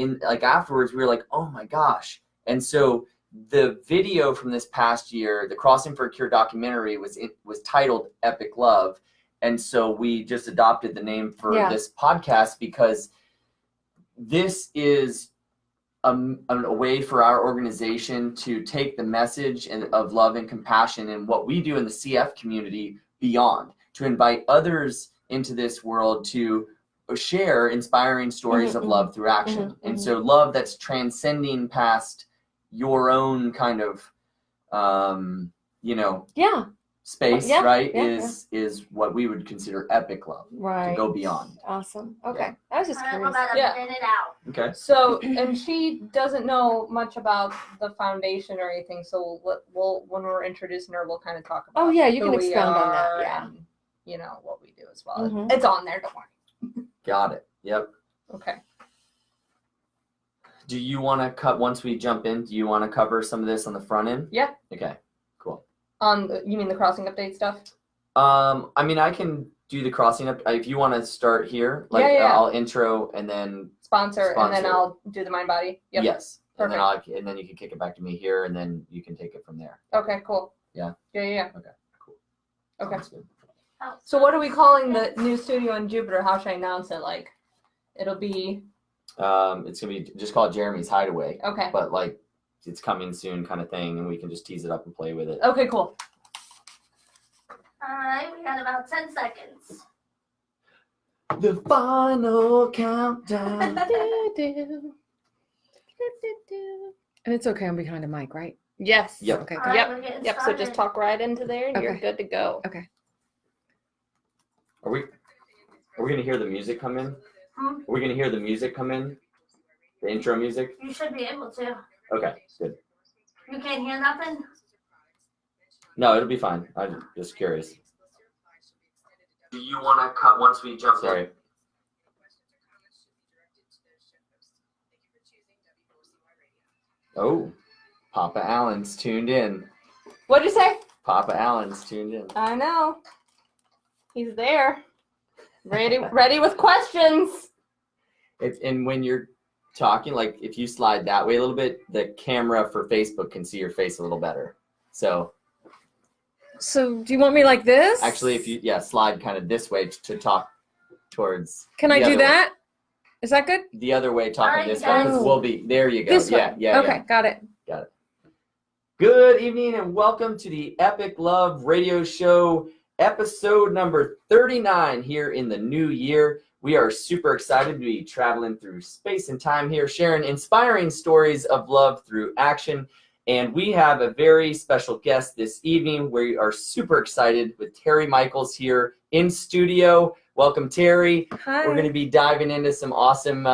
in like afterwards, we were like, oh my gosh. And so the video from this past year, the Crossing for a Cure documentary, was titled Epic Love. And so we just adopted the name for this podcast because this is a way for our organization to take the message of love and compassion and what we do in the CF community beyond, to invite others into this world to share inspiring stories of love through action. And so love that's transcending past your own kind of, space, right? Is what we would consider epic love, right? To go beyond. Awesome. Okay, I was just curious. Okay. So, and she doesn't know much about the foundation or anything. So we'll when we're introducing her, we'll kind of talk about. Oh yeah, you can expound on that. Yeah. And, what we do as well. It's on there. Don't worry. Got it. Yep. Okay. Do you want to cut once we jump in? Do you want to cover some of this on the front end? Yeah. Okay. Cool. You mean the crossing update stuff? I mean, I can do the crossing up. If you want to start here, I'll intro and then sponsor, and then I'll do the mind body. Yep. Yes. Perfect. And then you can kick it back to me here, and then you can take it from there. Okay. Cool. Yeah. Yeah. Okay. Cool. Okay. So what are we calling the new studio in Jupiter? How should I announce it? Like, it'll be. It's gonna be just call it Jeremy's Hideaway. Okay. But like, it's coming soon, kind of thing, and we can just tease it up and play with it. Okay. Cool. All right, we got about 10 seconds. The final countdown. And it's okay, I'm behind a mic, right? Yes. Yep. Okay. All right, we're getting Yep. So started. just talk right into there, and you're Okay. good to go. Okay. Are we gonna hear the music come in? Are we gonna hear the music come in? The intro music? You should be able to. Okay, good. You can't hear nothing? No, it'll be fine. I'm just curious. Do you want to cut once we jump? Sorry. Oh, Papa Allen's tuned in. What'd you say? Papa Allen's tuned in. I know. He's there. Ready with questions. And when you're talking, like if you slide that way a little bit, the camera for Facebook can see your face a little better. So do you want me like this? actually, if you slide kind of this way to talk towards. Can I do that? Is that good? The other way, talking Alright, this way, guys. because we'll be there. You go. This way. Yeah. Okay, got it. Good evening and welcome to the Epic Love Radio Show, episode number 39 here in the new year. We are super excited to be traveling through space and time here, sharing inspiring stories of love through action. And we have a very special guest this evening. We are super excited with Terry Michaels here in studio. Welcome, Terry. Hi. We're going to be diving into some awesome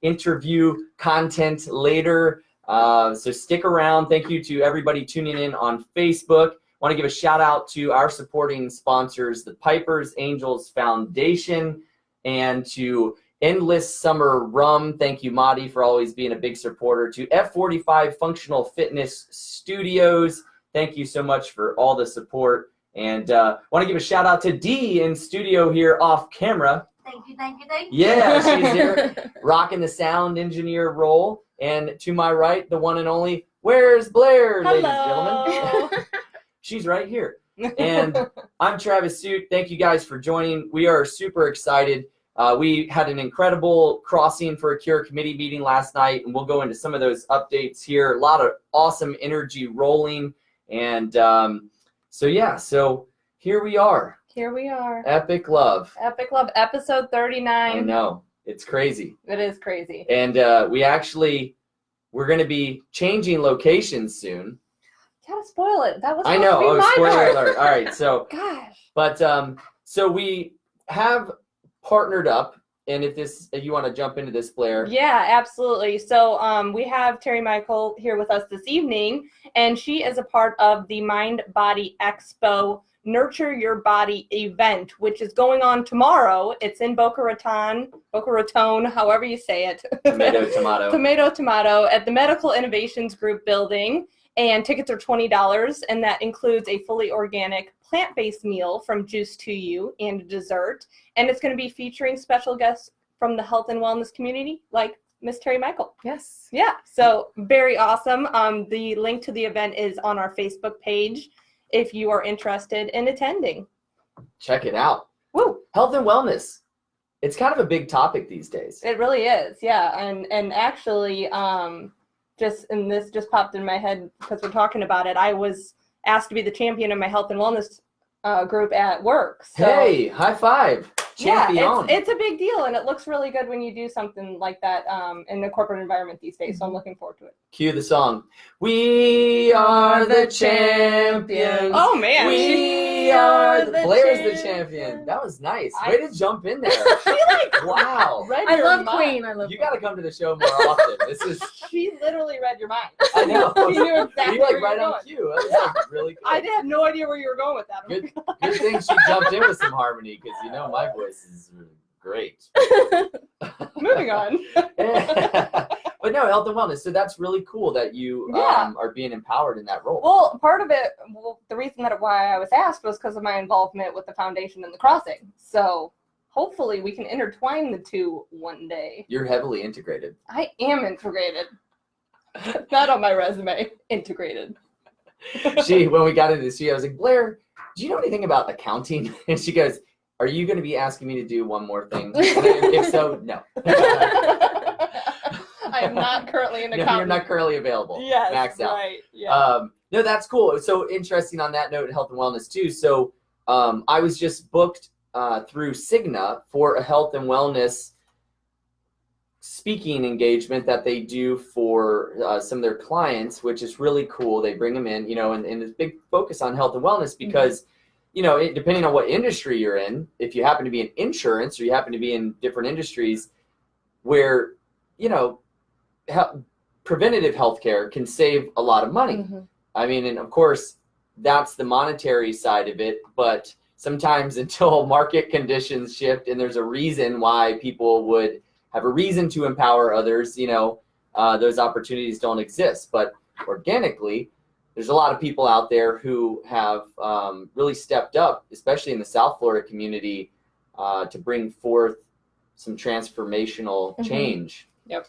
interview content later. So stick around. Thank you to everybody tuning in on Facebook. Want to give a shout out to our supporting sponsors, the Pipers Angels Foundation, and to Endless Summer Rum. Thank you, Madi, for always being a big supporter. To F45 Functional Fitness Studios. Thank you so much for all the support. And want to give a shout out to Dee in studio here off camera. Thank you. Yeah, she's here rocking the sound engineer role. And to my right, the one and only, where's Blair, ladies and gentlemen? She's right here. And I'm Travis Suit. Thank you guys for joining. We are super excited. We had an incredible Crossing for a Cure committee meeting last night, and we'll go into some of those updates here. A lot of awesome energy rolling. And so here we are. Here we are. Epic Love. Epic Love, episode 39. I know. It's crazy. It is crazy. And we're going to be changing locations soon. You gotta spoil it. That was I know. supposed to be my Spoiler part. alert. All right. So, Gosh. but so we have partnered up, and if you want to jump into this, Blair. Yeah, absolutely. So we have Terry Michael here with us this evening, and she is a part of the Mind Body Expo Nurture Your Body event, which is going on tomorrow. It's in Boca Raton, however you say it. Tomato at the Medical Innovations Group building. And tickets are $20, and that includes a fully organic plant-based meal from Juice to You and a dessert. And it's going to be featuring special guests from the health and wellness community, like Miss Terry Michael. Yes. Yeah, so very awesome. The link to the event is on our Facebook page if you are interested in attending. Check it out. Woo! Health and wellness. It's kind of a big topic these days. It really is, yeah. And actually, this just popped in my head because we're talking about it. I was asked to be the champion of my health and wellness group at work. So, Hey, high five. Champion. yeah, it's a big deal, and it looks really good when you do something like that in the corporate environment these days. So I'm looking forward to it. Cue the song. We are the champions. Oh man, We are the Blair's the champion. That was nice. Way to jump in there. Wow. read I your love mind. Queen. I love You Queen. got to come to the show more often. This is, She literally read your mind. I know. She knew exactly You like where right you were on going. cue. That was like really good. I had no idea where you were going with that. Good thing she jumped in with some harmony because you know my voice is great. Moving on. But no, health and wellness. So that's really cool that you Yeah. are being empowered in that role. Well, part of it, the reason why I was asked was because of my involvement with the foundation and the crossing. So hopefully we can intertwine the two one day. You're heavily integrated. I am integrated. Not on my resume. Integrated. When we got into this, I was like, Blair, do you know anything about accounting? And she goes, are you going to be asking me to do one more thing? If so, no. I am not currently an No, accountant. you're not currently available. Yes, Max out. right. Yeah. No, that's cool. So interesting on that note, health and wellness too. So I was just booked through Cigna for a health and wellness speaking engagement that they do for some of their clients, which is really cool. They bring them in, and there's a big focus on health and wellness because, depending on what industry you're in, if you happen to be in insurance or you happen to be in different industries where, preventative health care can save a lot of money. Mhm. I mean, and of course, that's the monetary side of it, but sometimes until market conditions shift and there's a reason why people would have a reason to empower others, those opportunities don't exist. But organically, there's a lot of people out there who have really stepped up, especially in the South Florida community, to bring forth some transformational change. Yep.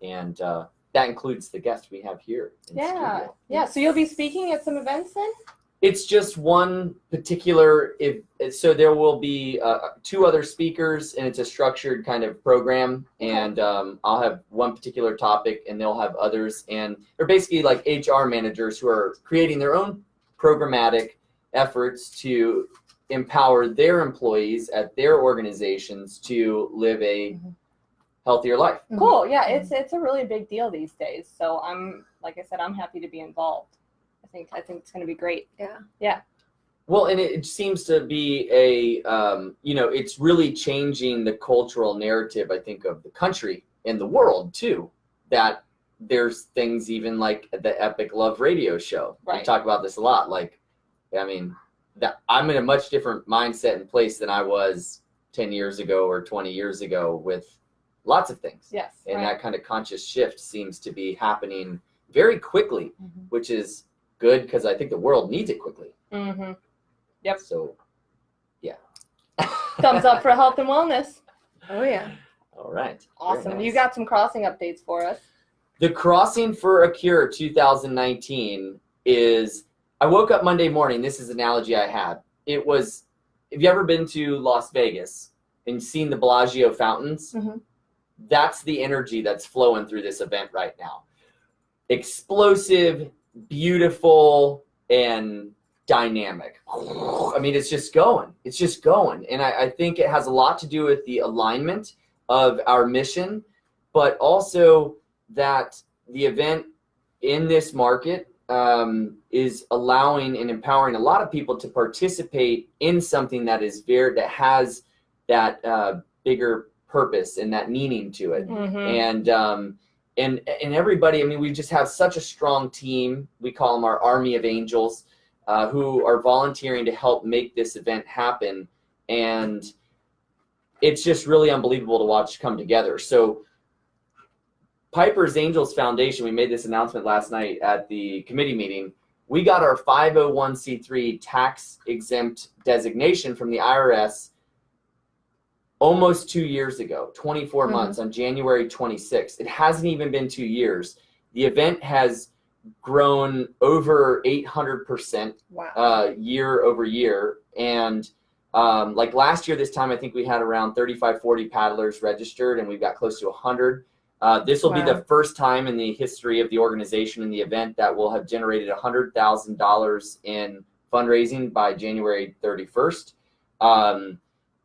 And that includes the guest we have here in studio. Yeah. So you'll be speaking at some events then? It's just one particular, so there will be 2 other speakers, and it's a structured kind of program, and I'll have one particular topic and they'll have others, and they're basically like HR managers who are creating their own programmatic efforts to empower their employees at their organizations to live a healthier life. Cool. Yeah, it's a really big deal these days. So I'm happy to be involved. I think it's going to be great. Yeah. Well, and it seems to be it's really changing the cultural narrative, I think, of the country and the world too, that there's things even like the Epic Love radio show. Right. We talk about this a lot. That I'm in a much different mindset and place than I was 10 years ago or 20 years ago with lots of things. Yes. And right. that kind of conscious shift seems to be happening very quickly, Mhm. which is good because I think the world needs it quickly. Mm-hmm. Yep. So, yeah. Thumbs up for health and wellness. Oh yeah. All right. Very Awesome. nice. You got some crossing updates for us. The Crossing for a Cure 2019 is, I woke up Monday morning, this is an analogy I had. It was, have you ever been to Las Vegas and seen the Bellagio fountains? Mhm. That's the energy that's flowing through this event right now. Explosive, beautiful, and dynamic. I mean, it's just going. It's just going. And I think it has a lot to do with the alignment of our mission, but also that the event in this market is allowing and empowering a lot of people to participate in something that has that bigger purpose and that meaning to it. Mm-hmm. And everybody, I mean, we just have such a strong team. We call them our Army of Angels, who are volunteering to help make this event happen. And it's just really unbelievable to watch come together. So Piper's Angels Foundation, we made this announcement last night at the committee meeting. We got our 501c3 tax exempt designation from the IRS almost 2 years ago, 24 Mhm. months, on January 26th. It hasn't even been 2 years. The event has grown over 800% Wow. year over year. And like last year, this time, I think we had around 35, 40 paddlers registered, and we've got close to 100. This will be Wow. the first time in the history of the organization and the event that will have generated $100,000 in fundraising by January 31st.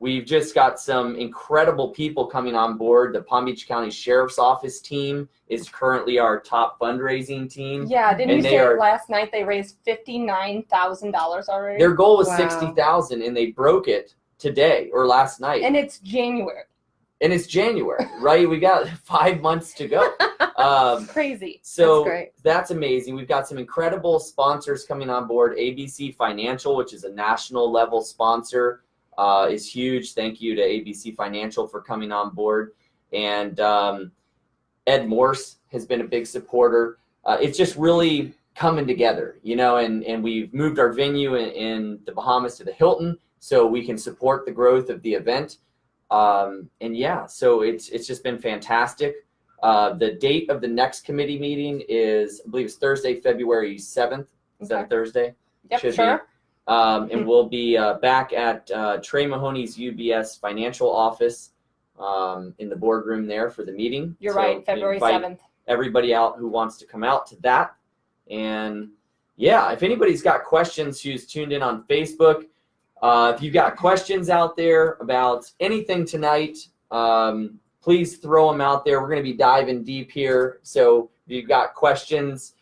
We've just got some incredible people coming on board. The Palm Beach County Sheriff's Office team is currently our top fundraising team. Yeah, didn't And you they say are- last night they raised $59,000 already? Their goal was Wow. 60,000, and they broke it today or last night. And it's January. And it's January, right? We got 5 months to go. Crazy. So That's great. that's amazing. We've got some incredible sponsors coming on board. ABC Financial, which is a national level sponsor, is huge. Thank you to ABC Financial for coming on board. And Ed Morse has been a big supporter. It's just really coming together, you know, and we've moved our venue in the Bahamas to the Hilton so we can support the growth of the event. And yeah, so it's just been fantastic. The date of the next committee meeting is, I believe it's Thursday, February 7th. Is that a Okay. Thursday? Yep, Should be. sure. And we'll be back at Trey Mahoney's UBS financial office in the boardroom there for the meeting. You're So right, we February invite 7th. everybody out who wants to come out to that. And yeah, if anybody's got questions who's tuned in on Facebook, if you've got questions out there about anything tonight, please throw them out there. We're going to be diving deep here. So if you've got questions,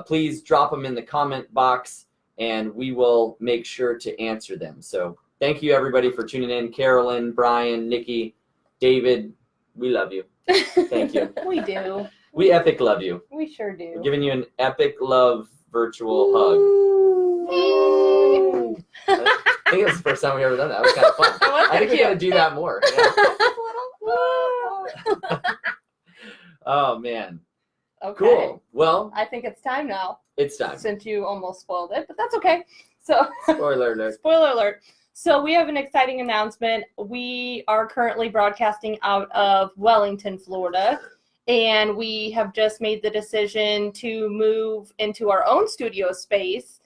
please drop them in the comment box, and we will make sure to answer them. So thank you, everybody, for tuning in. Carolyn, Brian, Nikki, David, we love you. Thank you. We do. We epic love you. We sure do. We're giving you an epic love virtual hug. I think it's the first time we ever done that. It was kind of fun. That was I think we cute. got to do that more. Yeah. Oh, man. Okay. Cool. Well, I think it's time now, it's time. since you almost spoiled it, but that's okay. So, Spoiler alert. spoiler alert. So, we have an exciting announcement. We are currently broadcasting out of Wellington, Florida, and we have just made the decision to move into our own studio space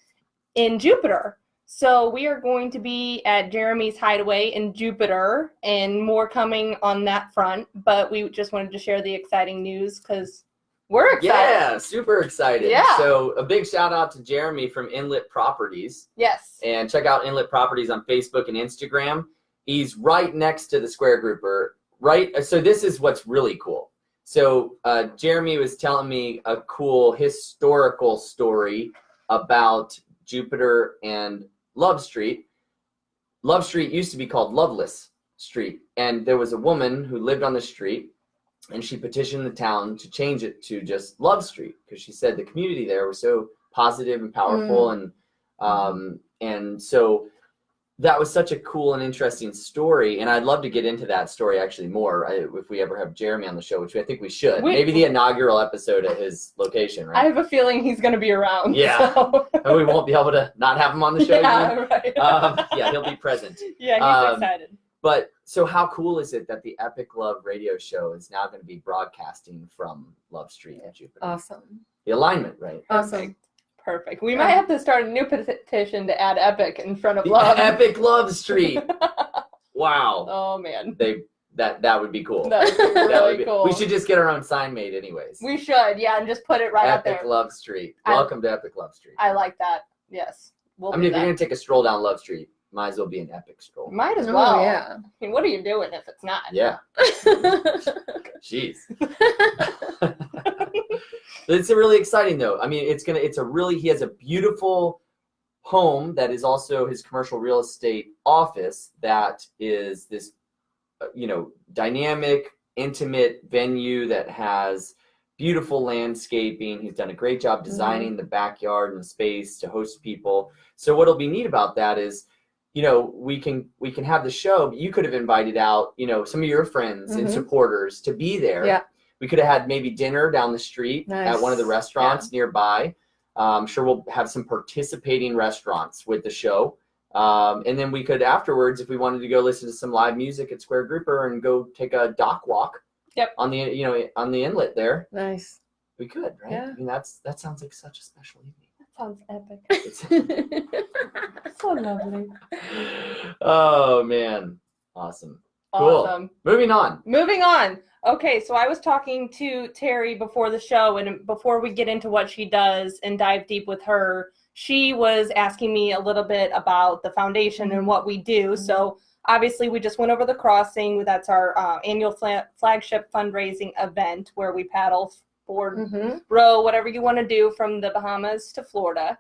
in Jupiter. So, we are going to be at Jeremy's Hideaway in Jupiter, and more coming on that front. But we just wanted to share the exciting news because we're excited. Yeah, super excited. Yeah. So a big shout out to Jeremy from Inlet Properties. Yes. And check out Inlet Properties on Facebook and Instagram. He's right next to the Square Grouper. Right. So this is what's really cool. So Jeremy was telling me a cool historical story about Jupiter and Love Street. Love Street used to be called Loveless Street. And there was a woman who lived on the street, and she petitioned the town to change it to just Love Street because she said the community there was so positive and powerful. And so that was such a cool and interesting story. And I'd love to get into that story actually more if we ever have Jeremy on the show, which I think we should. Maybe the inaugural episode at his location, I right? have a feeling he's going to be around. Yeah. So. And we won't be able to not have him on the show. Yeah, right. Yeah, he'll be present. Yeah, he's excited. But so how cool is it that the Epic Love radio show is now going to be broadcasting from Love Street in Jupiter? Awesome. The alignment, right? Awesome. Perfect. We might have to start a new petition to add Epic in front of The Love. Epic Love Street. Wow. Oh, man. That would be cool. That would be That really would be- cool. We should just get our own sign made anyways. We should, yeah, and just put it right up Epic there. Love Street. I- Welcome to Epic Love Street. I like that. Yes. We'll I do mean, if you're that. going to take a stroll down Love Street, might as well be an epic stroll. Might as well. Oh, yeah. I mean, what are you doing if it's not? Yeah. Jeez. It's really exciting though. I mean, he has a beautiful home that is also his commercial real estate office that is this, dynamic, intimate venue that has beautiful landscaping. He's done a great job designing the backyard and space to host people. So what'll be neat about that is, we can have the show, but you could have invited out, some of your friends and supporters to be there. Yeah. We could have had maybe dinner down the street at one of the Nice. restaurants nearby. I'm sure we'll have some participating restaurants with the show. And then we could afterwards, if we wanted to go listen to some live music at Square Grouper and go take a dock walk. Yep. On the on the inlet there, Nice. we could, right? Yeah. I mean, that sounds like such a special evening. That sounds epic. It's- So lovely. oh man, awesome. Cool. Awesome. Moving on. Moving on. Okay, so I was talking to Terry before the show, and before we get into what she does and dive deep with her, she was asking me a little bit about the foundation and what we do. So obviously, we just went over the crossing. That's our annual flagship fundraising event where we paddle, board, Mm-hmm. row, whatever you want to do from the Bahamas to Florida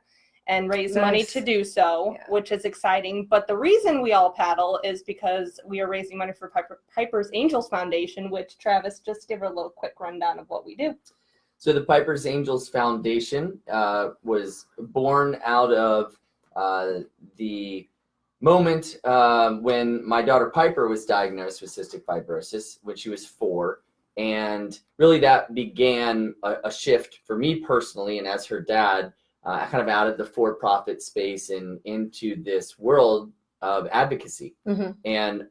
and raise money Nice. to do so, Yeah. which is exciting. But the reason we all paddle is because we are raising money for Piper's Angels Foundation, which Travis just give her a little quick rundown of what we do. So the Piper's Angels Foundation was born out of the moment when my daughter Piper was diagnosed with cystic fibrosis when she was 4. And really that began a shift for me personally, and as her dad, kind of out of the for-profit space and into this world of advocacy. Mm-hmm. And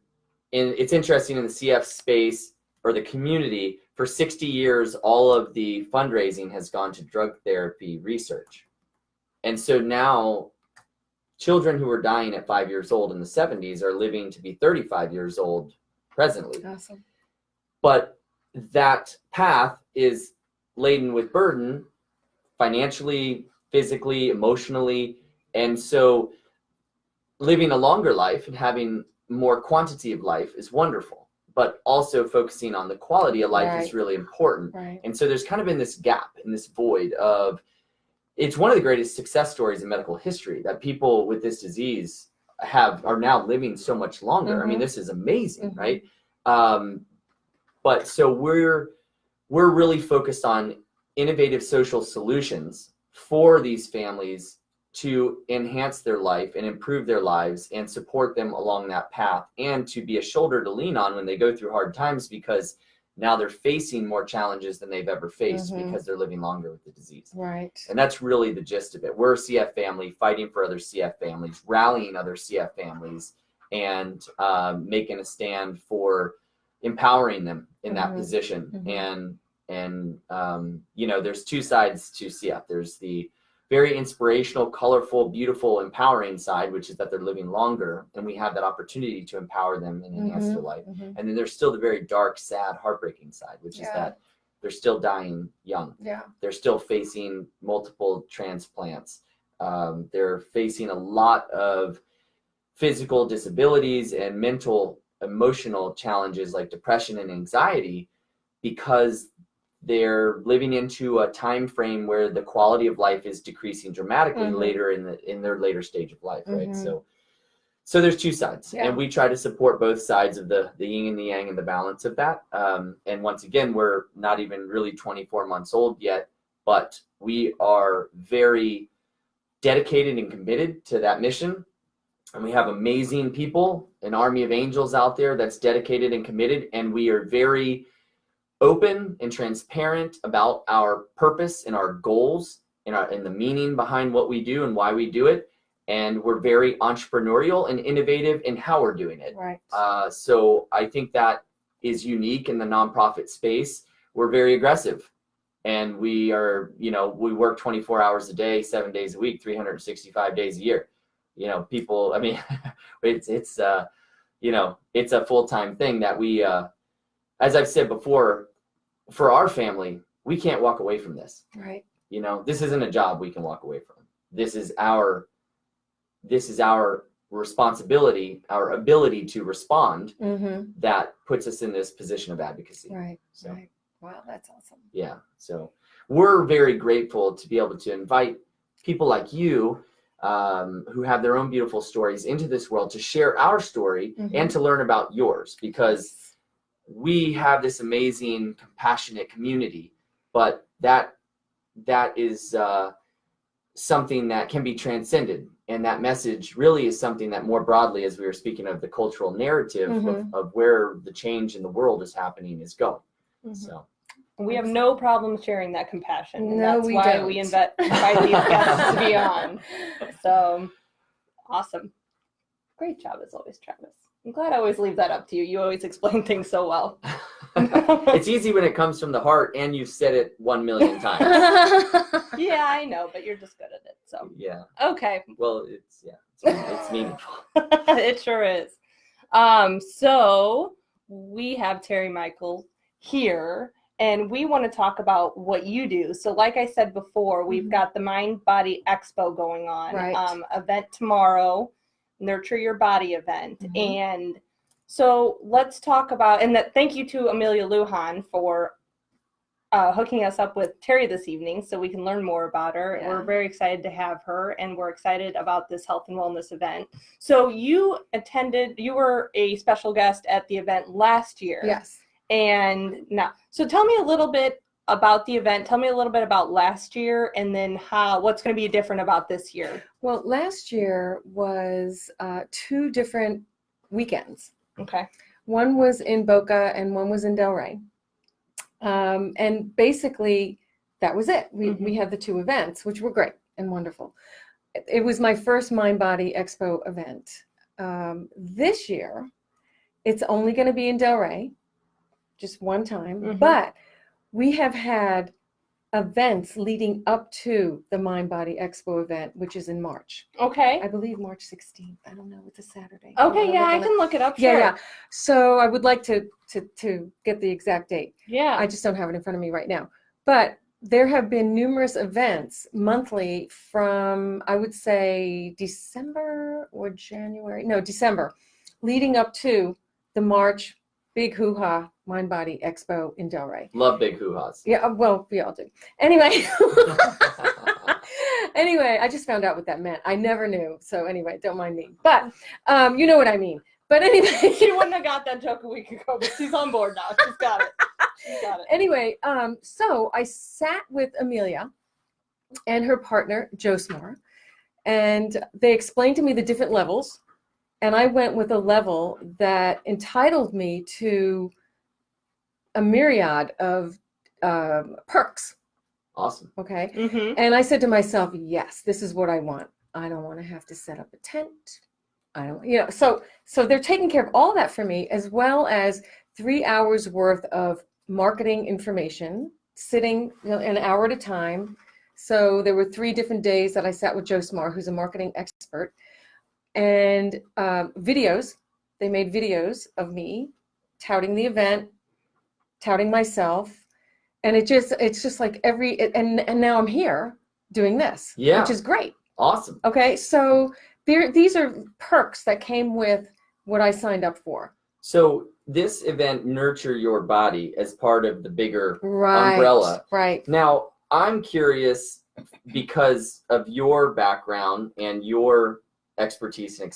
it's interesting in the CF space or the community, for 60 years, all of the fundraising has gone to drug therapy research. And so now children who were dying at 5 years old in the 70s are living to be 35 years old presently. Awesome. But that path is laden with burden financially, physically, emotionally. And so living a longer life and having more quantity of life is wonderful, but also focusing on the quality of life is Right. really important. Right. And so there's kind of been this gap in this void of, it's one of the greatest success stories in medical history that people with this disease are now living so much longer. I mean, Mhm. this is amazing, Mhm. right? But so we're really focused on innovative social solutions for these families to enhance their life and improve their lives and support them along that path, and to be a shoulder to lean on when they go through hard times, because now they're facing more challenges than they've ever faced Mhm. because they're living longer with the disease. Right. And that's really the gist of it. We're a CF family fighting for other CF families, rallying other CF families, and making a stand for empowering them in that Mhm. position. Mhm. And there's two sides to CF. There's the very inspirational, colorful, beautiful, empowering side, which is that they're living longer, and we have that opportunity to empower them and enhance their life. Mhm. And then there's still the very dark, sad, heartbreaking side, which is Yeah. that they're still dying young. Yeah. They're still facing multiple transplants. They're facing a lot of physical disabilities and mental, emotional challenges like depression and anxiety, because they're living into a time frame where the quality of life is decreasing dramatically Mhm. later in their later stage of life, right? Mhm. So there's two sides, Yeah. and we try to support both sides of the yin and the yang and the balance of that. And once again, we're not even really 24 months old yet, but we are very dedicated and committed to that mission. And we have amazing people, an army of angels out there that's dedicated and committed, and we are very open and transparent about our purpose and our goals and the meaning behind what we do and why we do it. And we're very entrepreneurial and innovative in how we're doing it. Right. So I think that is unique in the nonprofit space. We're very aggressive, and we work 24 hours a day, 7 days a week, 365 days a year. People, I mean, it's a full-time thing that we, as I've said before, for our family, we can't walk away from this. Right. This isn't a job we can walk away from. This is our responsibility, our ability to respond, Mm-hmm. that puts us in this position of advocacy. Right. So, Right. Wow, that's awesome. yeah. So we're very grateful to be able to invite people like you, who have their own beautiful stories, into this world to share our story Mhm. and to learn about yours, because we have this amazing, compassionate community, but that is something that can be transcended. And that message really is something that more broadly, as we were speaking of the cultural narrative Mhm. of where the change in the world is happening, is going. Mhm. So We have no problem sharing that compassion. And No, that's we why don't. we invite these guests to be on. So awesome. Great job as always, Travis. I'm glad I always leave that up to you. You always explain things so well. It's easy when it comes from the heart and you've said it 1,000,000 times. Yeah, I know, but you're just good at it. So Yeah. okay. Well, it's meaningful. It sure is. So we have Terry Michael here, and we want to talk about what you do. So like I said before, we've got the Mind Body Expo going on. Right. Event tomorrow, Nurture Your Body event. And so let's talk about, and thank you to Amelia Lujan for hooking us up with Terry this evening so we can learn more about her. Yeah. We're very excited to have her, and we're excited about this health and wellness event. So you were a special guest at the event last year. Yes. And now, so tell me a little bit about the event. Tell me a little bit about last year, and then what's going to be different about this year. Well, last year was 2 different weekends. Okay. One was in Boca and one was in Delray. And basically, that was it. We had the 2 events, which were great and wonderful. It was my first Mind Body Expo event. This year, it's only going to be in Delray, just one time. But we have had events leading up to the Mind Body Expo event, which is in March. Okay. I believe March 16th. I don't know. It's a Saturday. Okay, yeah, I can look it up. Sure. Yeah. So I would like to get the exact date. Yeah. I just don't have it in front of me right now. But there have been numerous events monthly from, I would say, December, leading up to the March big hoo-ha Mind Body Expo in Delray. Love big hoo-has. Yeah, well, we all do. Anyway. Anyway, I just found out what that meant. I never knew. So anyway, don't mind me. But you know what I mean. But anyway. She wouldn't have got that joke a week ago, but she's on board now. She's got it. Anyway, so I sat with Amelia and her partner, Joe Smar, and they explained to me the different levels. And I went with a level that entitled me to a myriad of perks. Awesome. Okay. And I said to myself, yes, this is what I want. I don't want to have to set up a tent. I don't, so they're taking care of all that for me, as well as 3 hours worth of marketing information, sitting an hour at a time. So there were 3 different days that I sat with Joe Smar, who's a marketing expert, and videos. They made videos of me touting the event, touting myself. And it's just like and now I'm here doing this, which is great. Awesome. Okay, so these are perks that came with what I signed up for. So this event, Nurture Your Body, as part of the bigger umbrella. Right. Now, I'm curious, because of your background and your expertise and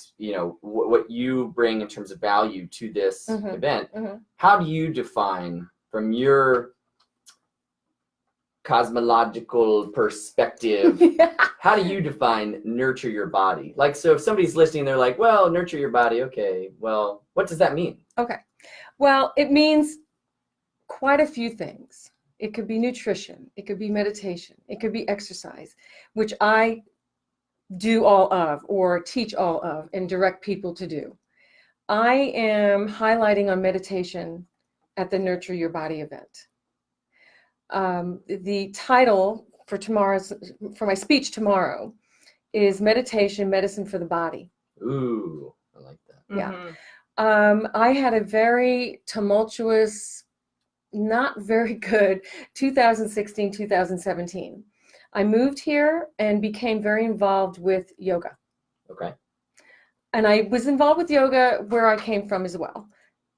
what you bring in terms of value to this event, how do you define, from your cosmological perspective, how do you define nurture your body? Like, so if somebody's listening, they're like, well, nurture your body. Okay, well, what does that mean? Okay. Well, it means quite a few things. It could be nutrition. It could be meditation. It could be exercise, which I do all of or teach all of and direct people to do. I am highlighting on meditation at the Nurture Your Body event. The title for my speech tomorrow is Meditation, Medicine for the Body. Ooh, I like that. Yeah. I had a very tumultuous, not very good 2016, 2017. I moved here and became very involved with yoga. Okay. And I was involved with yoga where I came from as well.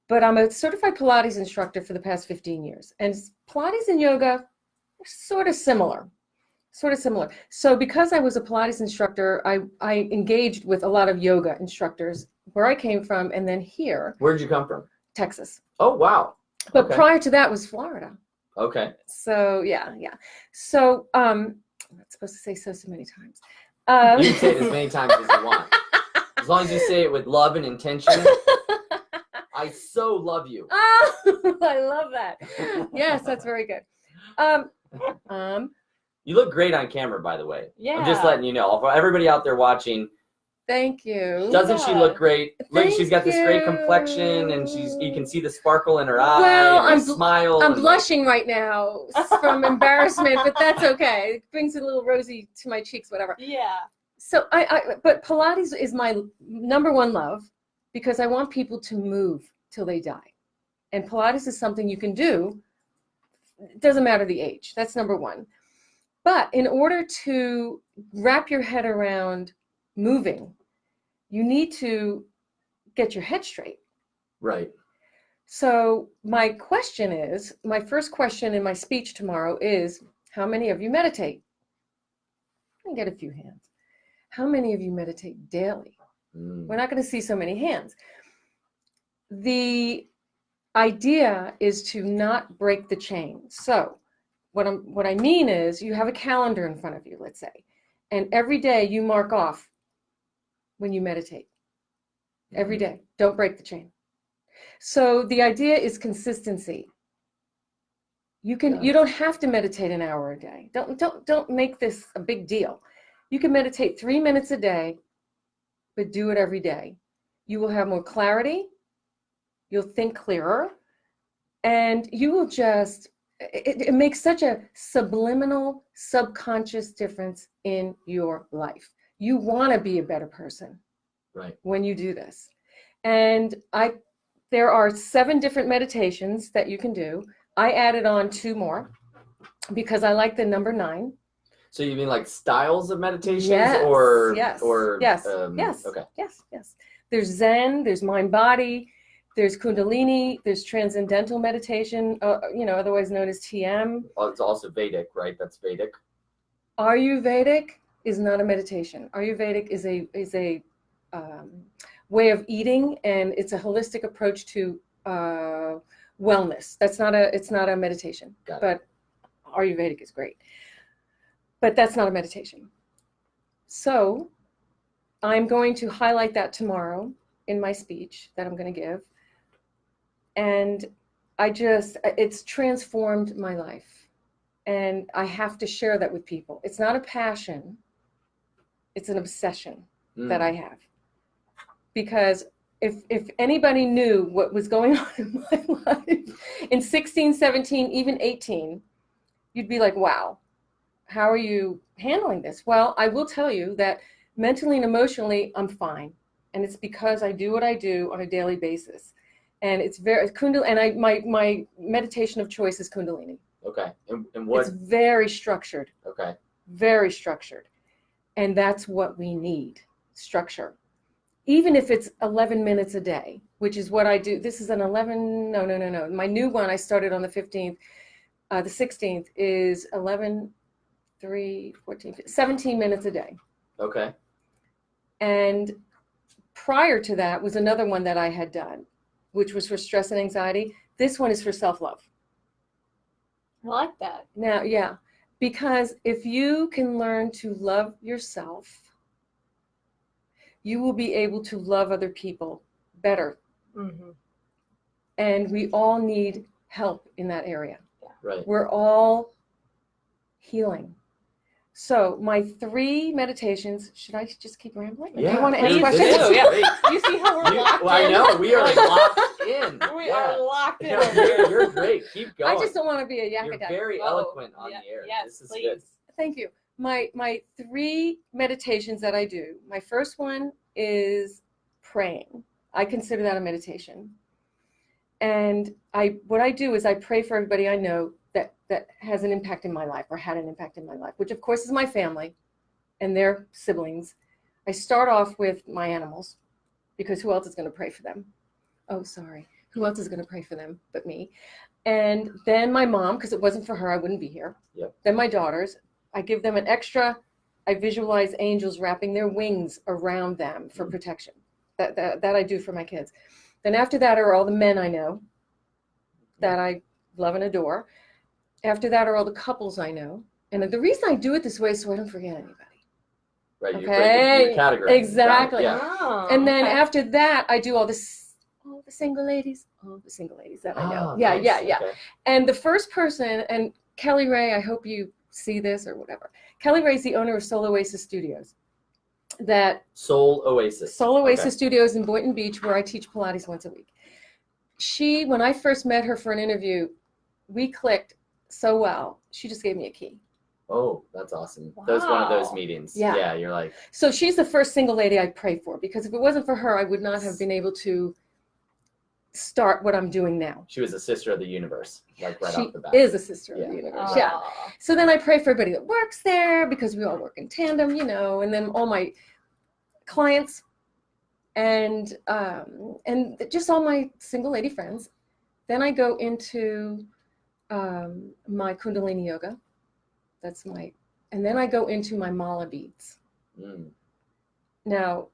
But I'm a certified Pilates instructor for the past 15 years. And Pilates and yoga are sort of similar. So because I was a Pilates instructor, I engaged with a lot of yoga instructors where I came from, and then here. Where'd you come from? Texas. Oh, wow. But Okay. prior to that was Florida. Okay. So, yeah. So, I'm not supposed to say so many times. You can say it as many times as you want. As long as you say it with love and intention. I so love you. Oh, I love that. Yes, that's very good. You look great on camera, by the way. Yeah. I'm just letting you know. For everybody out there watching, Thank you. Doesn't she look great? Look, Thank she's got this great you. complexion, and you can see the sparkle in her eye. Well, and the smile. I'm and blushing right now from embarrassment, but that's okay. It brings a little rosy to my cheeks, whatever. Yeah. So but Pilates is my number one love because I want people to move till they die. And Pilates is something you can do. It doesn't matter the age. That's number one. But in order to wrap your head around moving, you need to get your head straight. Right. So my first question in my speech tomorrow is, how many of you meditate? I can get a few hands. How many of you meditate daily? We're not going to see so many hands. The idea is to not break the chain. So what I mean is you have a calendar in front of you, let's say, and every day you mark off when you meditate. Every day. Don't break the chain. So the idea is consistency. You don't have to meditate an hour a day. Don't make this a big deal. You can meditate 3 minutes a day, but do it every day. You will have more clarity. You'll think clearer, and you will just, it makes such a subliminal, subconscious difference in your life. You want to be a better person. Right. When you do this. And there are 7 different meditations that you can do. I added on 2 more because I like the number 9. So you mean like styles of meditations Yes, or yes, yes. Okay. Yes. There's Zen, there's mind body, there's Kundalini, there's transcendental meditation, otherwise known as TM. Oh, it's also Vedic, right? That's Vedic. Ayurvedic is not a meditation. Ayurvedic is a way of eating, and it's a holistic approach to wellness. It's not a meditation, but Ayurvedic is great. But that's not a meditation. So I'm going to highlight that tomorrow in my speech that I'm going to give. And it's transformed my life. And I have to share that with people. It's not a passion. It's an obsession that I have. Because if anybody knew what was going on in my life in 16, 17, even 18, you'd be like, wow, how are you handling this? Well, I will tell you that mentally and emotionally, I'm fine. And it's because I do what I do on a daily basis. And it's very Kundalini, and my meditation of choice is Kundalini. Okay. And what? It's very structured. Okay. Very structured. And that's what we need, structure. Even if it's 11 minutes a day, which is what I do. This is an 11, no. My new one I started on the 15th. The 16th is 11, 3, 14, 17 minutes a day. Okay. And prior to that was another one that I had done, which was for stress and anxiety. This one is for self-love. I like that. Now, yeah, because if you can learn to love yourself, you will be able to love other people better. Mm-hmm. And we all need help in that area. Right. We're all healing. So my 3 meditations, should I just keep rambling? Yeah, Do you want to ask please questions? do. Yeah. Great. You see how we're locked Well, I in? know we are locked in. We are locked in. Yeah, you're great. Keep going. I just don't want to be a You're yakka. very Oh, eloquent on yeah, the air. yes, This is please. good. Thank you. My 3 meditations that I do. My first one is praying. I consider that a meditation. And what I do is I pray for everybody I know that has an impact in my life or had an impact in my life, which of course is my family and their siblings. I start off with my animals because who else is going to pray for them? Oh, sorry. Who else is going to pray for them but me? And then my mom, because it wasn't for her, I wouldn't be here. Yep. Then my daughters. I give them an extra. I visualize angels wrapping their wings around them for protection. That I do for my kids. Then after that are all the men I know that I love and adore. After that are all the couples I know. And the reason I do it this way is so I don't forget anybody. Right. Okay. You're categorizing. Exactly. Yeah. Oh, And then okay. after that, I do all the single ladies that I know. Oh, Yeah. nice. Okay. And the first person, and Kelly Ray, I hope you see this or whatever. Kelly Ray is the owner of Soul Oasis Studios. that Soul Oasis. Soul Oasis Okay. Studios in Boynton Beach, where I teach Pilates once a week. She, when I first met her for an interview, we clicked so well. She just gave me a key. Oh, that's awesome. That was one of those Wow. meetings. Yeah. You're like, So she's the first single lady I pray for, because if it wasn't for her, I would not have been able to start what I'm doing now. she was a sister of the universe, like right She off the bat. is a sister of Yeah. the universe. Aw. Yeah. So then I pray for everybody that works there, because we all work in tandem, you know, and then all my clients and just all my single lady friends. Then I go into my Kundalini yoga. And then I go into my mala beads. Mm. Now,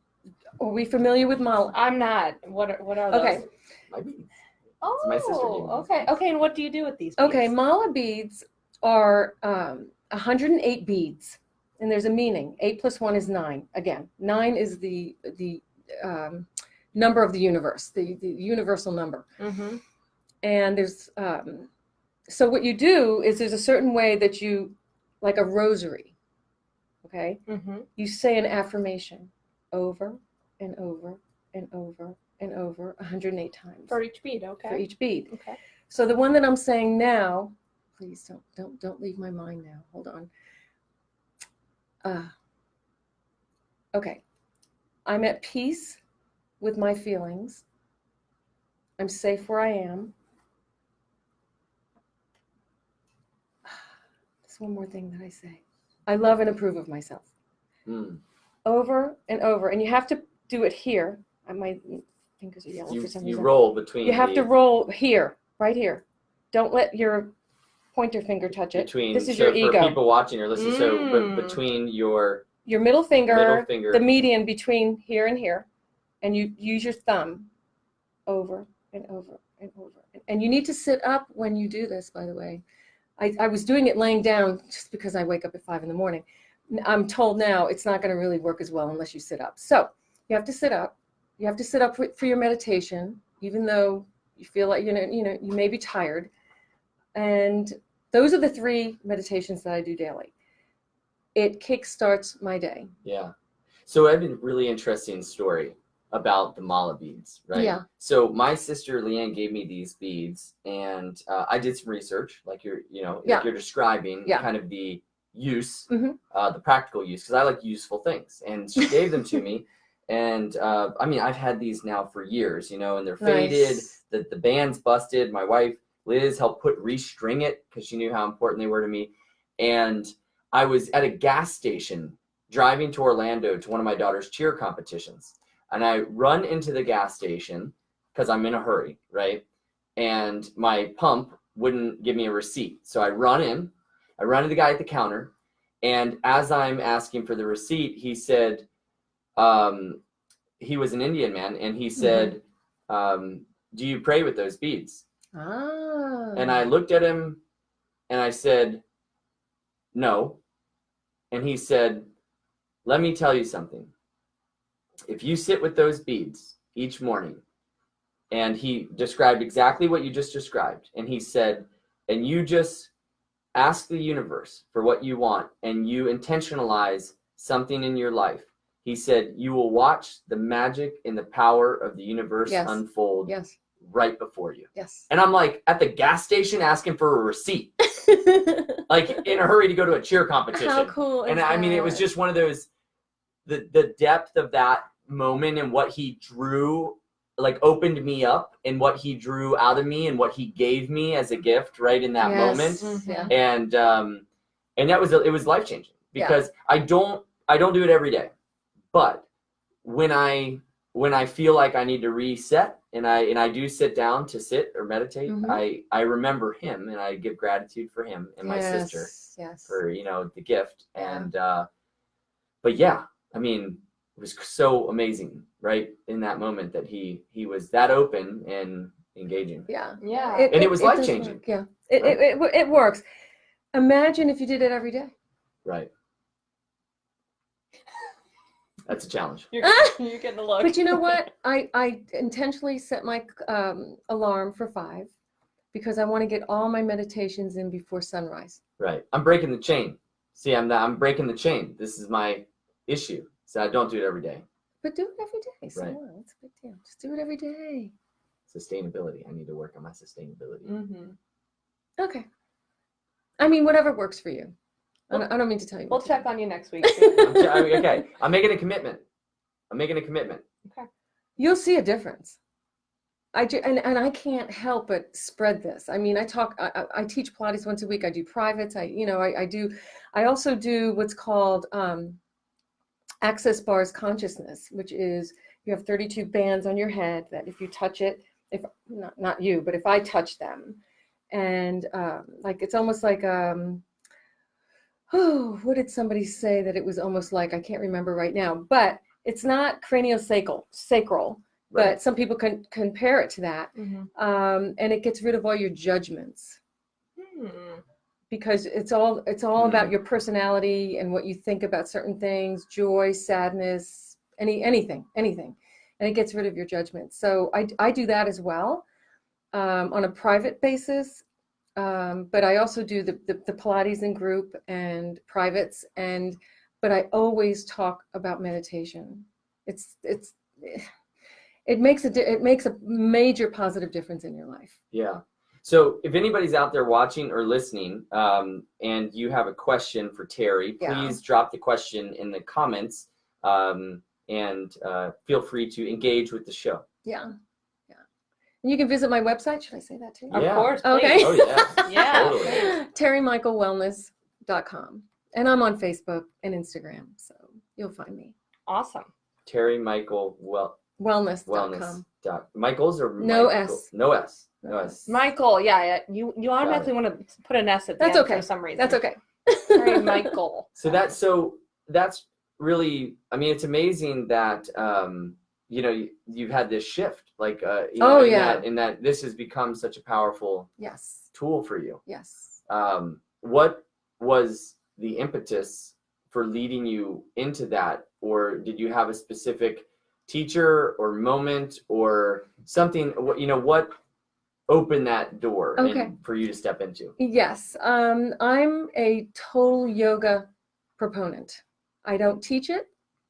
are we familiar with mala? I'm not. What are those? Okay. My beads. Oh, my sister gave me these okay. beads. Okay, and what do you do with these? Okay, beads? mala beads are 108 beads, and there's a meaning. 8 plus 1 is 9. Again, 9 is the number of the universe, the universal number. Mhm. And there's so what you do is there's a certain way that you, like a rosary, okay? Mhm. You say an affirmation over and over and over and over 108 times For each bead, okay. for each bead. Okay. So the one that I'm saying now, please don't leave my mind now. Hold on. Okay. I'm at peace with my feelings. I'm safe where I am. There's one more thing that I say. I love and approve of myself. Mm. Over and over. And you have to do it here. My fingers are yellow for some You reason. roll between. You have to roll here, right here. Don't let your pointer finger touch it. between. This is so your for ego. people watching or listening, so Mm. between your Your middle finger, middle finger. the median between here and here, and you use your thumb over and over and over. And you need to sit up when you do this, by the way. I was doing it laying down just because I wake up at 5 in the morning. I'm told now it's not going to really work as well unless you sit up. So you have to sit up. You have to sit up for your meditation, even though you feel like, you may be tired. And those are the 3 meditations that I do daily. It kickstarts my day. Yeah. So I have a really interesting story about the mala beads, right? Yeah. So my sister Leanne gave me these beads, and I did some research, like Yeah. you're describing, Yeah. kind of the use, Mhm. the practical use, because I like useful things. And she gave them to me, and I mean, I've had these now for years, and they're faded. Nice. The band's busted. My wife Liz helped restring it because she knew how important they were to me. And I was at a gas station driving to Orlando to one of my daughter's cheer competitions. And I run into the gas station because I'm in a hurry, right? And my pump wouldn't give me a receipt. So I run to the guy at the counter. And as I'm asking for the receipt, he said, he was an Indian man. And he said, do you pray with those beads? Ah. And I looked at him and I said, no. And he said, let me tell you something. If you sit with those beads each morning, and he described exactly what you just described, and he said, and you just ask the universe for what you want, and you intentionalize something in your life, he said, you will watch the magic and the power of the universe Yes. unfold Yes. right before you. Yes. And I'm like at the gas station asking for a receipt, like in a hurry to go to a cheer competition. How cool is And I mean, it was that? just one of those, the depth of that moment and what he drew, like opened me up, and what he drew out of me and what he gave me as a gift right in that Yes. moment. Yeah. And that was, it was life-changing because I don't do it every day, but when I feel like I need to reset and I do sit down to sit or meditate, Mhm. I remember him and I give gratitude for him and my sister Yes. for the gift. Yeah. And but yeah, I mean, it was so amazing right in that moment that he was that open and engaging. Yeah. Yeah. And it was does life-changing. work. Yeah. It works. Imagine if you did it every day. Right. That's a challenge. You're getting a look. But you know what? I intentionally set my alarm for 5 because I want to get all my meditations in before sunrise. Right. I'm breaking the chain. See, I'm breaking the chain. This is my issue. So I don't do it every day. But do it every day. So Right. what? It's a big deal. Just do it every day. Sustainability. I need to work on my sustainability. Mm-hmm. Okay. I mean, whatever works for you. I don't mean to tell you. We'll what to check do. on you next week. Okay. I'm making a commitment. You'll see a difference. I do, and I can't help but spread this. I mean, I teach Pilates once a week. I do privates. I also do what's called Access Bars Consciousness, which is you have 32 bands on your head that if you touch it, if not you, but if I touch them, and like it's almost like what did somebody say that it was almost like? I can't remember right now, but it's not craniosacral. Right. But some people can compare it to that, and it gets rid of all your judgments because it's all about your personality and what you think about certain things, joy, sadness, anything, and it gets rid of your judgments. So I do that as well on a private basis, but I also do the Pilates in group and privates, but I always talk about meditation. It makes a major positive difference in your life. Yeah. So if anybody's out there watching or listening, and you have a question for Terry, please drop the question in the comments, and feel free to engage with the show. Yeah. And you can visit my website. Should I say that too? Of Yeah. course. Okay. Please. Oh yeah. Yeah. Totally. TerryMichaelWellness.com. And I'm on Facebook and Instagram, so you'll find me. Awesome. Terry Michael Wellness.com. Michael's or No Michael? S. No S. No S. Michael, yeah. You automatically want to put an S at the That's end okay. for some reason. That's okay. Terry Michael. So that's really, I mean, it's amazing that you've had this shift, like in that this has become such a powerful Yes. tool for you. Yes. What was the impetus for leading you into that, or did you have a specific teacher or moment or something? What opened that door for you to step into? Yes. I'm a total yoga proponent. I don't teach it.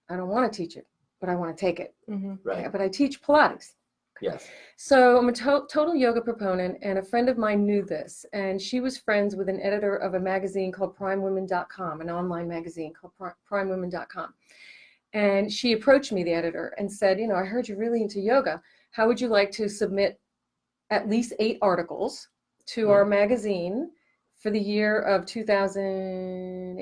I don't want to teach it, but I want to take it. Right. Okay, but I teach Pilates. Yes. So I'm a total yoga proponent, and a friend of mine knew this, and she was friends with an editor of a magazine called PrimeWomen.com, an online magazine called PrimeWomen.com. And she approached me, the editor, and said, I heard you're really into yoga. How would you like to submit at least 8 articles to our magazine for the year of 2018? I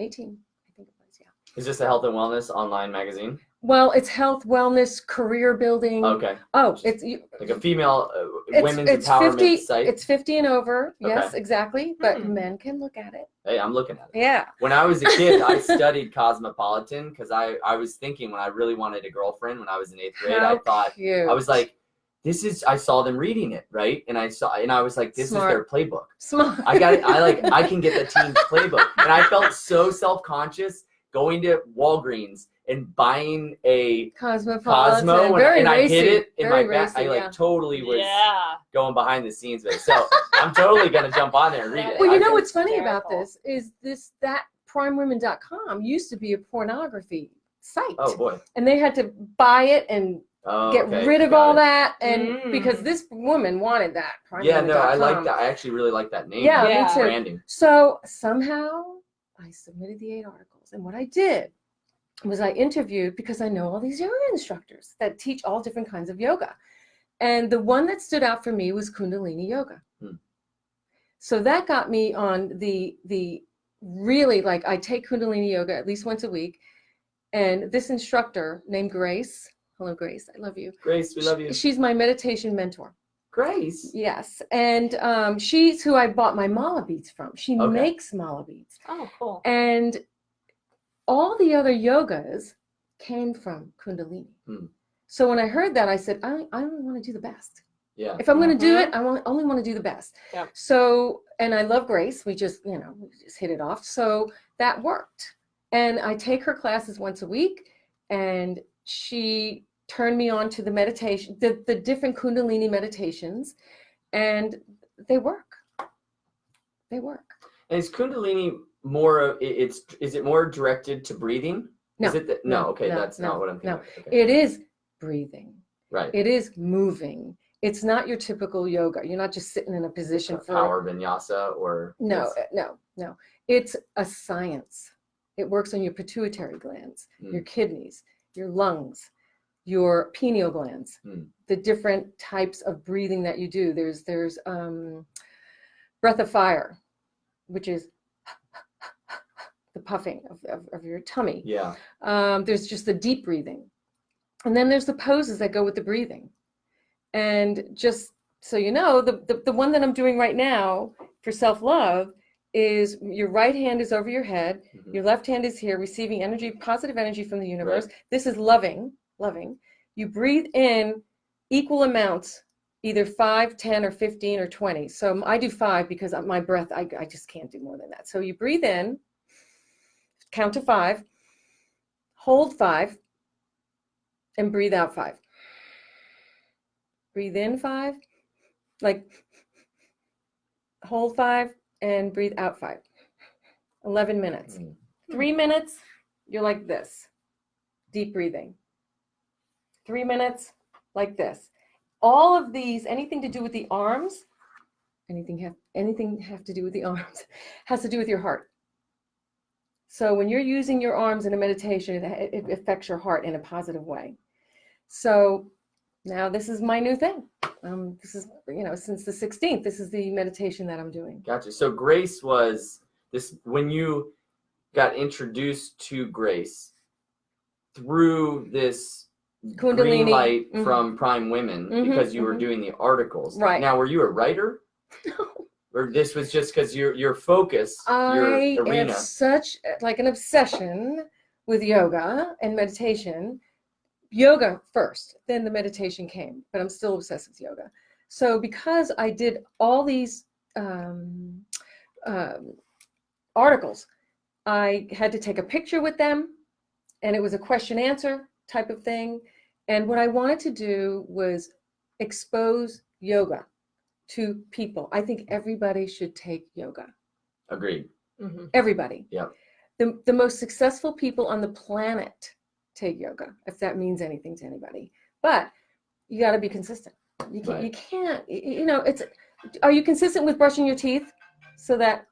think it was, yeah. Is this a health and wellness online magazine? Well, it's health, wellness, career building. Okay. Oh, it's like a female women's it's empowerment 50, site. It's 50 and over. Yes, Okay. exactly. But men can look at it. Hey, I'm looking at it. Yeah. When I was a kid, I studied Cosmopolitan because I was thinking when I really wanted a girlfriend when I was in 8th grade, How I thought, cute. I was like, I saw them reading it, right? And I was like, this Smart. is their playbook. Smart. I got it. I can get the team's playbook. And I felt so self-conscious going to Walgreens and buying a Cosmopolitan. Cosmo Very and I racy. hid it in my Very back. racy, I totally was Yeah. going behind the scenes with it. So I'm totally gonna jump on there and read it. Well, I what's It's funny about hysterical. this is that PrimeWomen.com used to be a pornography site. Oh boy. And they had to buy it and Oh, get okay. rid of Got all it. that, and Mm. because this woman wanted that. Yeah, no, I like PrimeWomen.com. that. I actually really like that name. Yeah, me me too. Branding. So somehow I submitted the 8 articles, and what I did was I interviewed, because I know all these yoga instructors that teach all different kinds of yoga, and the one that stood out for me was Kundalini yoga. So that got me on the really, like, I take Kundalini yoga at least once a week, and this instructor named Grace. Hello, Grace. I love you. Grace, we love you. She's my meditation mentor. Grace. Yes, and she's who I bought my mala beads from. She Okay. makes mala beads, Oh, cool. and all the other yogas came from Kundalini. So when I heard that, I said, I only want to do the best. Yeah. If I'm going to do it, I only want to do the best. Yep. So, and I love Grace. We just hit it off. So that worked. And I take her classes once a week, and she turned me on to the meditation, the different Kundalini meditations, and they work. They work. And is Kundalini more? Is it more directed to breathing? No, Is it that? No, okay, no, that's not no, what I'm thinking. no. Of. Okay. It is breathing. Right. It is moving. It's not your typical yoga. You're not just sitting in a position for Power vinyasa or no, yes. no. It's a science. It works on your pituitary glands, your kidneys, your lungs, your pineal glands, the different types of breathing that you do. There's breath of fire, which is the puffing of your tummy. Yeah. There's just the deep breathing. And then there's the poses that go with the breathing. And just so you know, the one that I'm doing right now for self-love is your right hand is over your head, your left hand is here, receiving energy, positive energy from the universe. Right. This is loving. You breathe in equal amounts, either 5, 10, or 15, or 20. So I do 5 because my breath, I just can't do more than that. So you breathe in, count to 5, hold 5, and breathe out 5. Breathe in 5, like hold 5 and breathe out 5. 11 minutes. 3 minutes, you're like this, deep breathing. 3 minutes, like this. All of these, anything to do with the arms, anything have to do with the arms, has to do with your heart. So when you're using your arms in a meditation, it affects your heart in a positive way. So now this is my new thing. This is, since the 16th, this is the meditation that I'm doing. Gotcha. So Grace was this, when you got introduced to Grace through this Kundalini. green light from Prime Women, because you were doing the articles. Right. Now, were you a writer? No. Or this was just because your focus, your I arena? have such like an obsession with yoga and meditation. Yoga first, then the meditation came, but I'm still obsessed with yoga. So because I did all these articles, I had to take a picture with them, and it was a question answer type of thing. And what I wanted to do was expose yoga to people. I think everybody should take yoga. Agreed. Everybody. Yep. The most successful people on the planet take yoga, if that means anything to anybody. But you got to be consistent. You can't, Right. you can't, it's, are you consistent with brushing your teeth so that,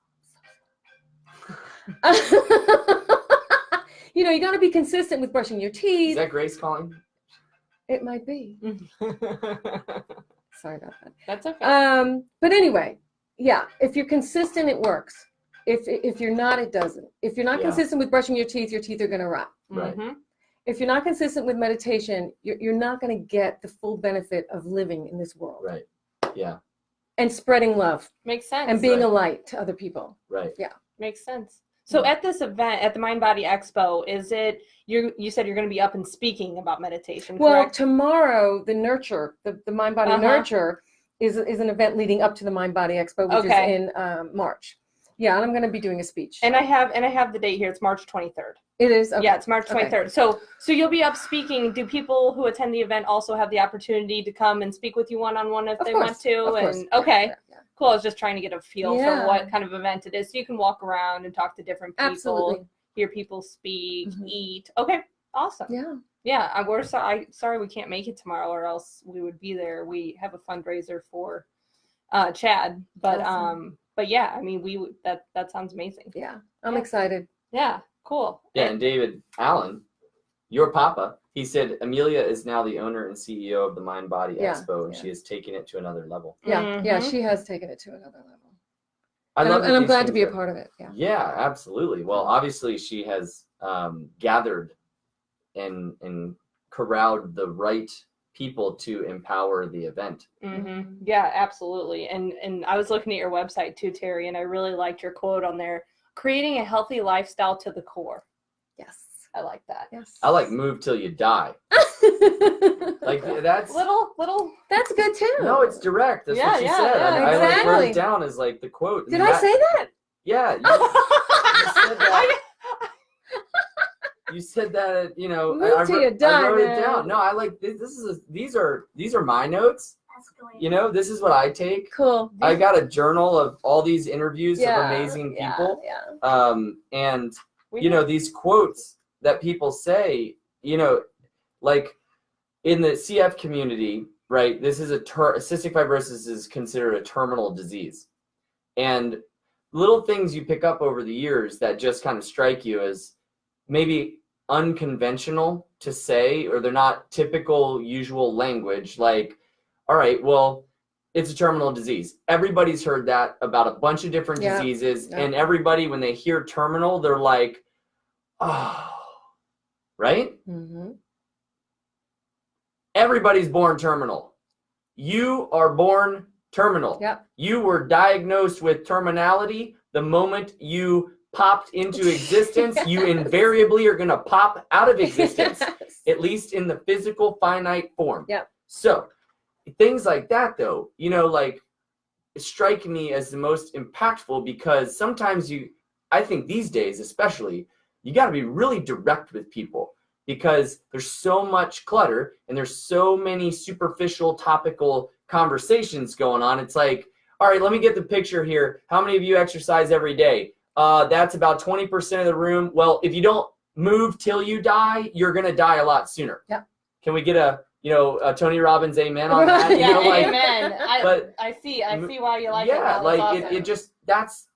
you got to be consistent with brushing your Is teeth. that Grace calling? It might be. Sorry about that. That's okay. But anyway, yeah, if you're consistent, it works. If you're not, it doesn't. If you're not Yeah. consistent with brushing your teeth are going to rot. Right. If you're not consistent with meditation, you're not going to get the full benefit of living in this world. Right. Yeah. And spreading love Makes sense. and being Right. a light to other people. Right. Makes sense. So at this event, at the Mind Body Expo, is it you said you're going to be up and speaking about meditation, Well, correct? tomorrow, the Nurture, the Mind Body Nurture is an event leading up to the Mind Body Expo, which is in March. Yeah, and I'm going to be doing a speech. And I have the date here. It's March 23rd. It is? Okay. Yeah, it's March 23rd. Okay. So you'll be up speaking. Do people who attend the event also have the opportunity to come and speak with you one-on-one if Of they course, want to? of course. And okay. Yeah. Cool. I was just trying to get a feel Yeah. for what kind of event it is. So you can walk around and talk to different people, Absolutely. hear people speak, Mhm. eat. Okay. Awesome. Yeah. Yeah. We're sorry we can't make it tomorrow, or else we would be there. We have a fundraiser for Chad. But Awesome. but yeah, I mean that sounds amazing. Yeah. I'm Yeah. excited. Yeah. Cool. Yeah. And David Allen, your papa, he said Amelia is now the owner and CEO of the Mind Body Yeah, Expo, and yeah. she has taken it to another level. Yeah. Yeah. Mhm. She has taken it to another level. I love that I'm these glad to things be a are- part of it. Yeah. Yeah, absolutely. Well, obviously she has gathered and corralled the right people to empower the event. Mm-hmm. Yeah, absolutely. And I was looking at your website too, Terry, and I really liked your quote on there: creating a healthy lifestyle to the core. Yes. I like that. Yes. I like move till you die. Like that's Little. That's good too. no, it's direct. That's Yeah, what she yeah, said. yeah, I like wrote exactly. it down as like the quote. Did And I say that? Yeah, you said that. You said that. Move till you I die, wrote it man. down. No, I like this. These are my notes. Escalating. This is what I take. Cool. I got a journal of all these interviews Yeah, of amazing yeah, people. Yeah. And We these quotes that people say, you know, like in the CF community, right? This is cystic fibrosis is considered a terminal disease. And little things you pick up over the years that just kind of strike you as maybe unconventional to say, or they're not typical usual language, like, all right, well, it's a terminal disease. Everybody's heard that about a bunch of different diseases, and everybody, when they hear terminal, they're like, oh, right? Mm-hmm. Everybody's born terminal. You are born terminal. Yep. You were diagnosed with terminality the moment you popped into existence. Yes. You invariably are going to pop out of existence, Yes. at least in the physical finite form. Yep. So things like that, though, you know, like, strike me as the most impactful, because sometimes I think these days especially, you got to be really direct with people, because there's so much clutter and there's so many superficial topical conversations going on. It's like, all right, let me get the picture here. How many of you exercise every day? That's about 20% of the room. Well, if you don't move till you die, you're going to die a lot sooner. Yeah. Can we get a Tony Robbins amen on that? You Yeah, know, like, amen. but I see why you like it. yeah, That was like awesome. it just, that's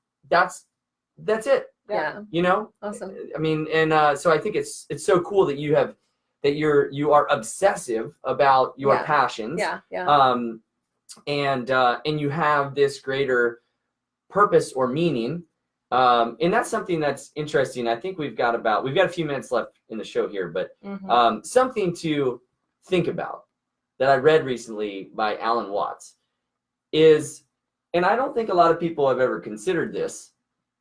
it, Yeah. you know? Awesome. I mean, and so I think it's so cool that you are obsessive about your Yeah. passions. Yeah. Yeah. And you have this greater purpose or meaning. And that's something that's interesting. I think we've got a few minutes left in the show here, but Mhm. something to think about that I read recently by Alan Watts is, and I don't think a lot of people have ever considered this,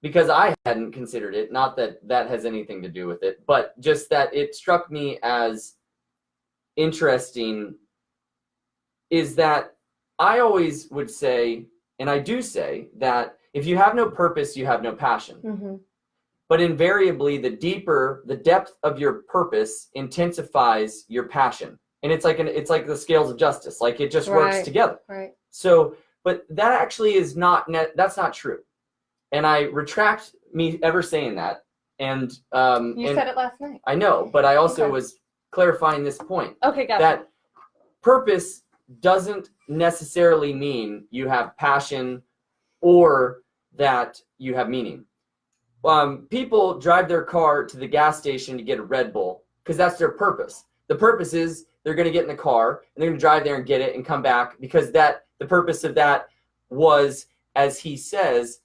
because I hadn't considered it, not that that has anything to do with it, but just that it struck me as interesting, is that I always would say, and I do say, that if you have no purpose, you have no passion. Mm-hmm. But invariably, the depth of your purpose intensifies your passion. And it's like the scales of justice. Like, it just works Right. together. Right. So, but that actually is that's not true. And I retract me ever saying that. And You and said it last night. I know, but I also Okay. was clarifying this point, Okay, gotcha. that purpose doesn't necessarily mean you have passion or that you have meaning. People drive their car to the gas station to get a Red Bull because that's their purpose. The purpose is they're going to get in the car and they're going to drive there and get it and come back, because the purpose of that was, as he says,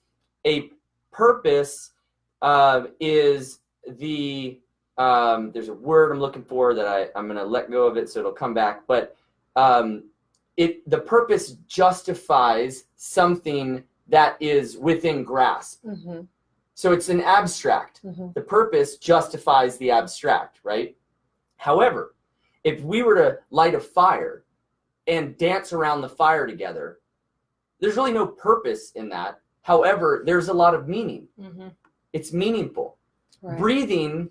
a purpose is the there's a word I'm looking for that I'm going to let go of it so it'll come back, but the purpose justifies something that is within grasp. Mm-hmm. So it's an abstract. Mm-hmm. The purpose justifies the abstract, right? However, if we were to light a fire and dance around the fire together, there's really no purpose in that. However, there's a lot of meaning. Mm-hmm. It's meaningful. Right. Breathing,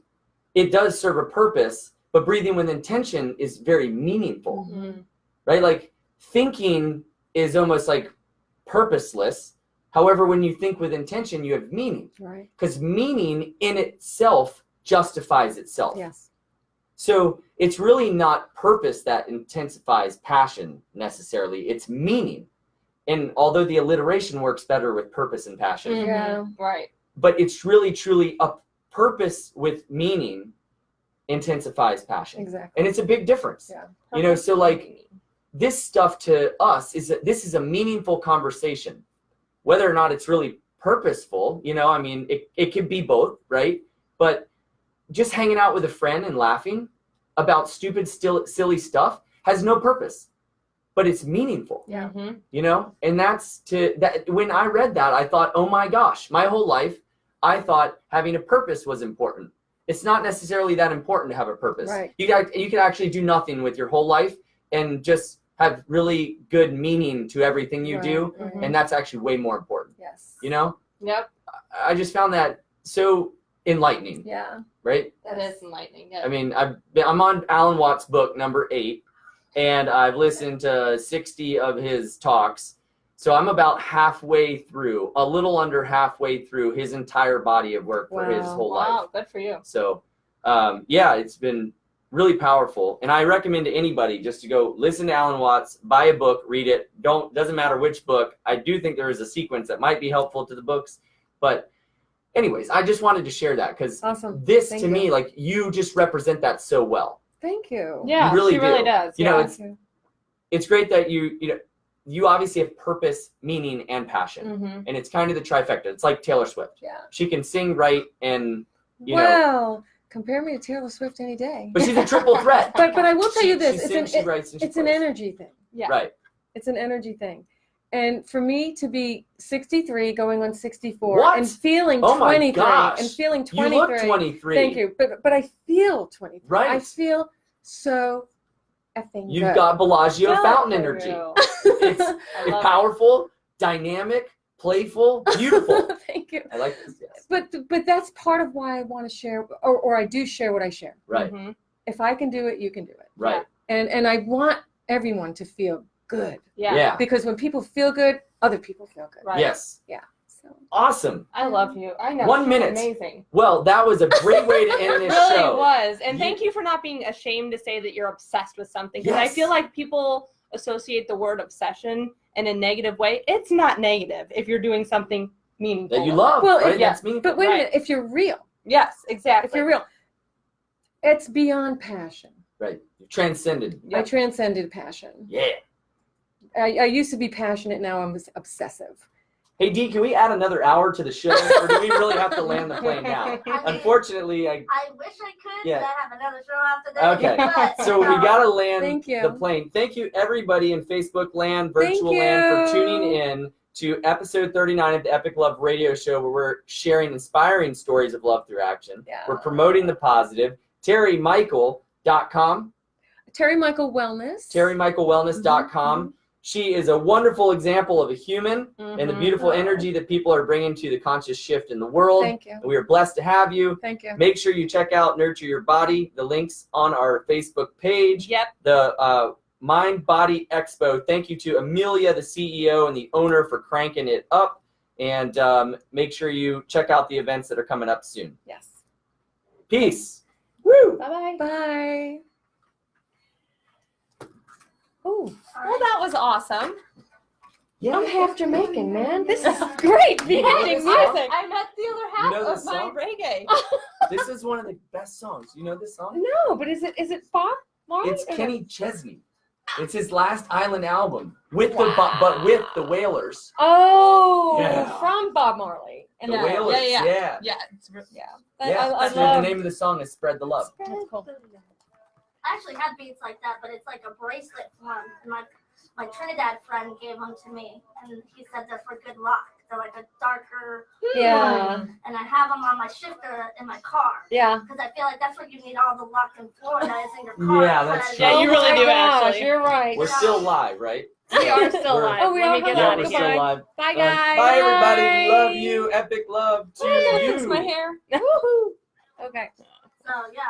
it does serve a purpose, but breathing with intention is very meaningful, Mm-hmm. right? Like, thinking is almost like purposeless. However, when you think with intention, you have meaning, Right. because meaning in itself justifies itself. Yes. So it's really not purpose that intensifies passion necessarily. It's meaning. And although the alliteration works better with purpose and passion, Mhm. Yeah. Right. but it's really truly a purpose with meaning intensifies passion. Exactly. And it's a big difference. Yeah. You know, so like, this stuff to us this is a meaningful conversation. Whether or not it's really purposeful, you know, I mean, it could be both, right? But just hanging out with a friend and laughing about stupid, silly stuff has no purpose, but it's meaningful, Yeah. Mhm. you know? And when I read that, I thought, oh my gosh, my whole life, I thought having a purpose was important. It's not necessarily that important to have a purpose. Right. You can actually do nothing with your whole life and just have really good meaning to everything you Right. do. Mhm. And that's actually way more important, Yes. you know? Yep. I just found that so enlightening, Yeah. right? That is enlightening. Yeah. I mean, I'm on Alan Watts' book number 8, and I've listened to 60 of his talks. So I'm about halfway through, a little under halfway through his entire body of work for his Wow. whole Wow. life. Good for you. So yeah, it's been really powerful. And I recommend to anybody just to go listen to Alan Watts, buy a book, read it. Doesn't matter which book. I do think there is a sequence that might be helpful to the books. But anyways, I just wanted to share that because Awesome. this Thank to you. me, like you just represent that so well. Thank you. Yeah, You really she really do. does. You know, yeah. Thank you. It's great that you obviously have purpose, meaning, and passion. Mhm. And it's kind of the trifecta. It's like Taylor Swift. Yeah. She can sing, write, and you know, Well, compare me to Taylor Swift any day. but she's a triple threat. But I will tell you this: She it's sings, she writes, and she it's an plays. energy thing. Yeah. Right. It's an energy thing. And for me to be 63, going on 64, What? and feeling Oh my 23, gosh. and feeling You 23. look 23. Thank you. But I feel 23. Right. I feel so effing You've good. got Bellagio Feel it fountain for energy. you. It's, I it's love powerful, dynamic, playful, beautiful. Thank you. I like this. Yes. But that's part of why I want to share, or I do share what I share. Right. Mhm. If I can do it, you can do it. Right. And I want everyone to feel good, Yeah. Yeah. because when people feel good, other people feel good. Right. Yes. So Awesome. I love you. I know. 1 she's minute. Amazing. Well, that was a great way to end It this really show. was. And You- thank you for not being ashamed to say that you're obsessed with something. Because Yes. I feel like people associate the word obsession in a negative way. It's not negative if you're doing something meaningful. That you love. Well, right? if- That's meaningful. but wait a Right. minute, if you're real, Yes, exactly. if you're real, it's beyond passion. Right. You transcended. I Yep. transcended passion. Yeah. I used to be passionate, now I'm obsessive. Hey, Dee, can we add another hour to the show? Or do we really have to land the plane now? I mean, Unfortunately, I wish I could, Yeah. but I have another show after this. Okay. But, so we got to land Thank you. the plane. Thank you, everybody in Facebook land, Thank virtual land, for you. tuning in to episode 39 of the Epic Love Radio Show, where we're sharing inspiring stories of love through action. Yeah. We're promoting the positive. TerryMichael.com. Terry Michael Wellness. TerryMichaelWellness.com. She is a wonderful example of a human and the Mhm. beautiful energy that people are bringing to the conscious shift in the world. Thank you. And we are blessed to have you. Thank you. Make sure you check out Nurture Your Body. The links on our Facebook page. Yep. The Mind Body Expo. Thank you to Amelia, the CEO and the owner, for cranking it up. And make sure you check out the events that are coming up soon. Yes. Peace. Woo! Bye-bye. Bye. Oh, Well, that was awesome. I'm half Jamaican, man. This is great. The You know ending this song? music. I met the other You half know of this my song? reggae. This is one of the best songs. You know this song? No, but is it Bob Marley? It's or Kenny Chesney. It's his last island album with Wow. but with the Wailers. Oh, Yeah. from Bob Marley. The Yeah, Wailers. yeah. Yeah. Yeah. It's, yeah. Yeah. I So love the name of the song is Spread the Love. That's cool. I actually had beads like that, but it's like a bracelet one. And my Trinidad friend gave them to me, and he said they're for good luck. They're like a darker Yeah. one, and I have them on my shifter in my car. Yeah. Because I feel like that's what you need all the luck in Florida is in your car. Yeah, that's But- true. Yeah, you Oh really my do, gosh, actually. You're right. We're still live, right? We are still We're- live. Oh, we Let are? me get Yeah, out we're of still here. live. Bye, guys. Bye, everybody. Love you. Epic love to Oh, you. fix my hair. Woohoo. Okay. So, yeah.